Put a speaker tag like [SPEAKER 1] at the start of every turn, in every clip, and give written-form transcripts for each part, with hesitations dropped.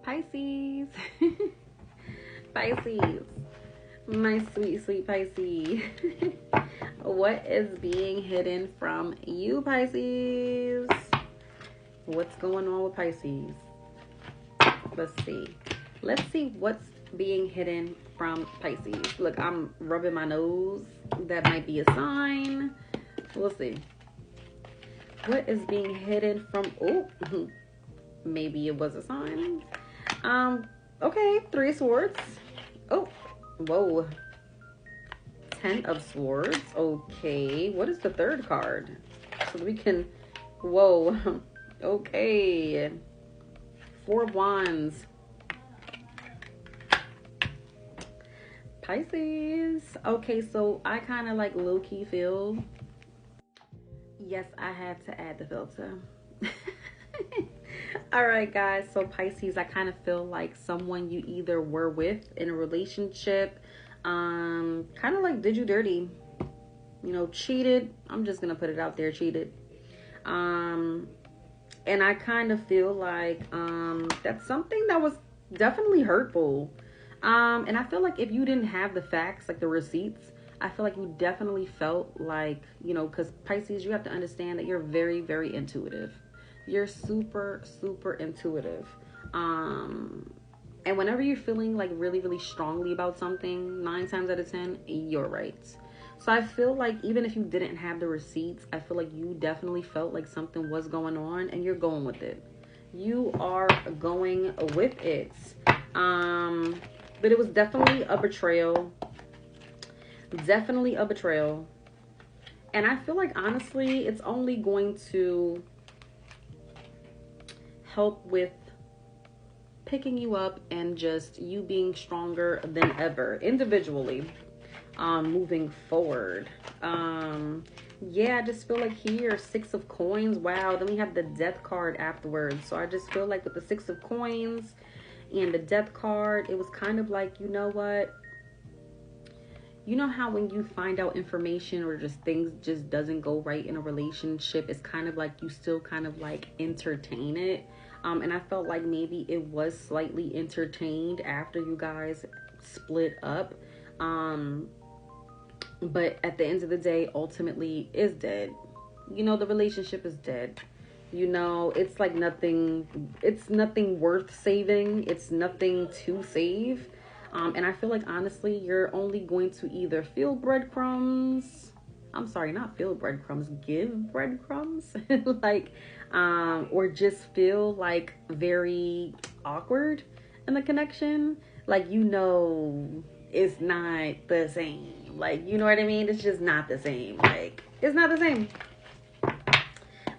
[SPEAKER 1] Pisces. Pisces. My sweet, sweet Pisces. What is being hidden from you, Pisces? What's going on with Pisces? Let's see. Let's see what's being hidden from Pisces. Look, I'm rubbing my nose. That might be a sign. We'll see. What is being hidden from... Oh, maybe it was a sign. Okay, 3 of Swords. Oh, whoa. 10 of Swords. Okay, what is the 3rd card? So we can... Whoa. Okay. 4 of Wands. Pisces. Okay, so I kind of like low-key feel... Yes, I had to add the filter. All right, guys. So Pisces, I kind of feel like someone you either were with in a relationship, kind of like did you dirty, you know, cheated. I'm just gonna put it out there, cheated. And I kind of feel like that's something that was definitely hurtful. And I feel like if you didn't have the facts, like the receipts, I feel like you definitely felt like, you know, because Pisces, you have to understand that you're very, very intuitive. You're super, super intuitive. And whenever you're feeling like really, really strongly about something, 9 times out of 10, you're right. So I feel like even if you didn't have the receipts, I feel like you definitely felt like something was going on and you're going with it. You are going with it. But it was definitely a betrayal. Definitely a betrayal. And I feel like, honestly, it's only going to help with picking you up and just you being stronger than ever individually, moving forward. Yeah, I just feel like here, 6 of Coins. Wow. Then we have the Death card afterwards. So I just feel like with the 6 of Coins and the Death card, it was kind of like, you know what? You know how when you find out information or just things just doesn't go right in a relationship, it's kind of like you still kind of like entertain it. And I felt like maybe it was slightly entertained after you guys split up. But at the end of the day, ultimately is dead. You know, the relationship is dead. You know, it's like nothing worth saving. It's nothing to save. And I feel like, honestly, you're only going to either feel breadcrumbs. I'm sorry, not feel breadcrumbs, give breadcrumbs. Like, or just feel like very awkward in the connection. Like, you know, it's not the same. Like, you know what I mean? It's just not the same. Like, it's not the same.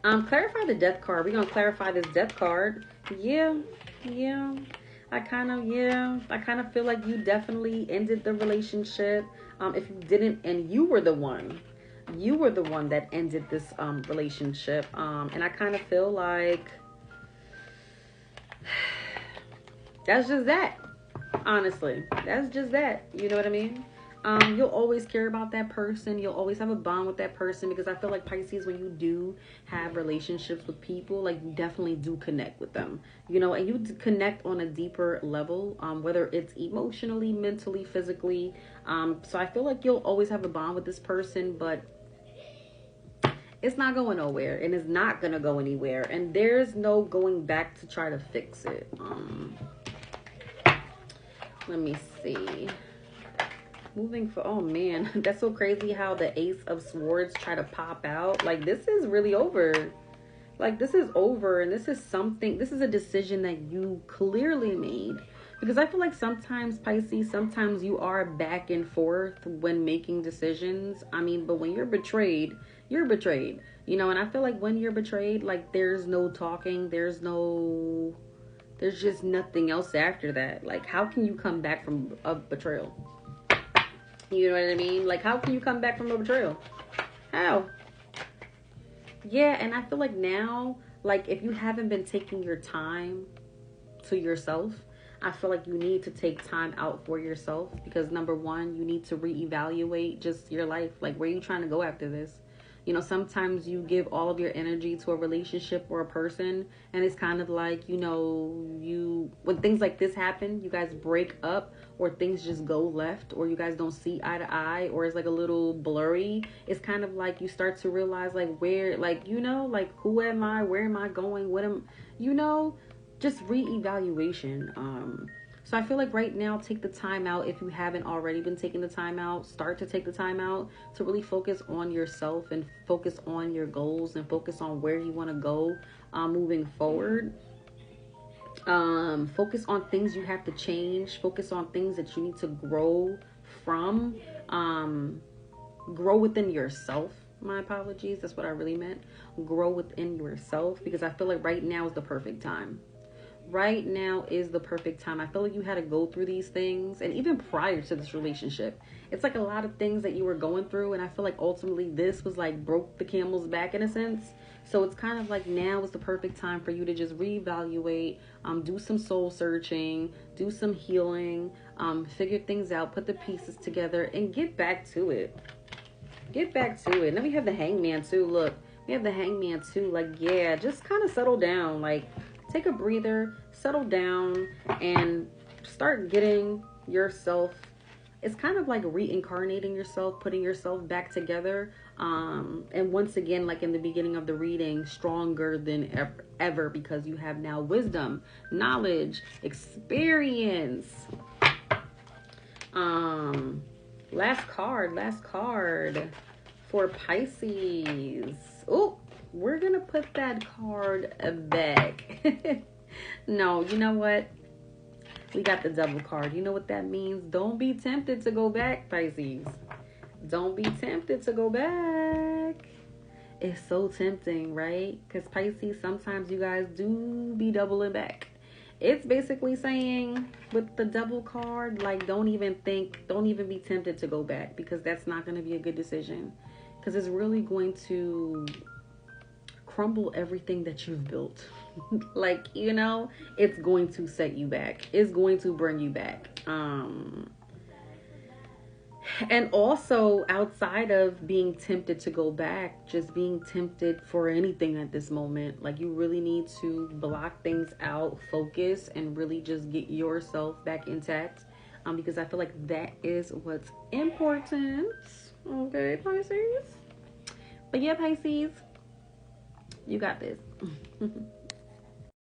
[SPEAKER 1] Clarify the Death card. We're going to clarify this Death card. Yeah. I kind of feel like you definitely ended the relationship. If you didn't, and you were the one that ended this relationship. And I kind of feel like that's just that. Honestly, that's just that. You know what I mean? You'll always care about that person. You'll always have a bond with that person, because I feel like, Pisces, when you do have relationships with people, like, you definitely do connect with them, you know, and you connect on a deeper level, whether it's emotionally, mentally, physically. So I feel like you'll always have a bond with this person, but it's not going nowhere, and it's not going to go anywhere. And there's no going back to try to fix it. Let me see. Moving for, oh man, that's so crazy how the Ace of Swords try to pop out. Like, this is really over. Like, this is over, and this is a decision that you clearly made. Because I feel like sometimes, Pisces, sometimes you are back and forth when making decisions. I mean, but when you're betrayed, you're betrayed. You know, and I feel like when you're betrayed, like, there's no talking, there's just nothing else after that. Like, how can you come back from a betrayal? You know what I mean? Like, how can you come back from a betrayal? How? Yeah, and I feel like now, like, if you haven't been taking your time to yourself, I feel like you need to take time out for yourself. Because, number one, you need to reevaluate just your life. Like, where are you trying to go after this? You know, sometimes you give all of your energy to a relationship or a person, and it's kind of like, you know, when things like this happen, you guys break up, or things just go left, or you guys don't see eye to eye, or it's like a little blurry. It's kind of like you start to realize, like, where, like, you know, like, who am I? Where am I going? What am, you know, just reevaluation. So I feel like right now, take the time out. If you haven't already been taking the time out, start to take the time out to really focus on yourself and focus on your goals and focus on where you want to go moving forward. Focus on things you have to change. Focus on things that you need to grow from. Grow within yourself. My apologies. That's what I really meant. Grow within yourself, because I feel like right now is the perfect time. Right now is the perfect time. I feel like you had to go through these things, and even prior to this relationship, it's like a lot of things that you were going through, and I feel like ultimately this was like broke the camel's back in a sense. So it's kind of like now is the perfect time for you to just reevaluate, do some soul searching, do some healing, figure things out, put the pieces together, and get back to it. Get back to it. And then we have the Hangman too. Look, we have the Hangman too. Like, yeah, just kind of settle down. Like, take a breather, settle down, and start getting yourself. It's kind of like reincarnating yourself, putting yourself back together. And once again, like in the beginning of the reading, stronger than ever, because you have now wisdom, knowledge, experience. Last card for Pisces. Oh, we're gonna put that card back. No, you know what? We got the double card. You know what that means? Don't be tempted to go back, Pisces. Don't be tempted to go back. It's so tempting, right? Because Pisces, sometimes you guys do be doubling back. It's basically saying with the double card, like, don't even be tempted to go back, because that's not going to be a good decision, because it's really going to crumble everything that you've built. Like, you know, it's going to set you back. It's going to bring you back. And also, outside of being tempted to go back, just being tempted for anything at this moment, like, you really need to block things out, focus, and really just get yourself back intact, because I feel like that is what's important. Okay, Pisces? But yeah, Pisces, you got this.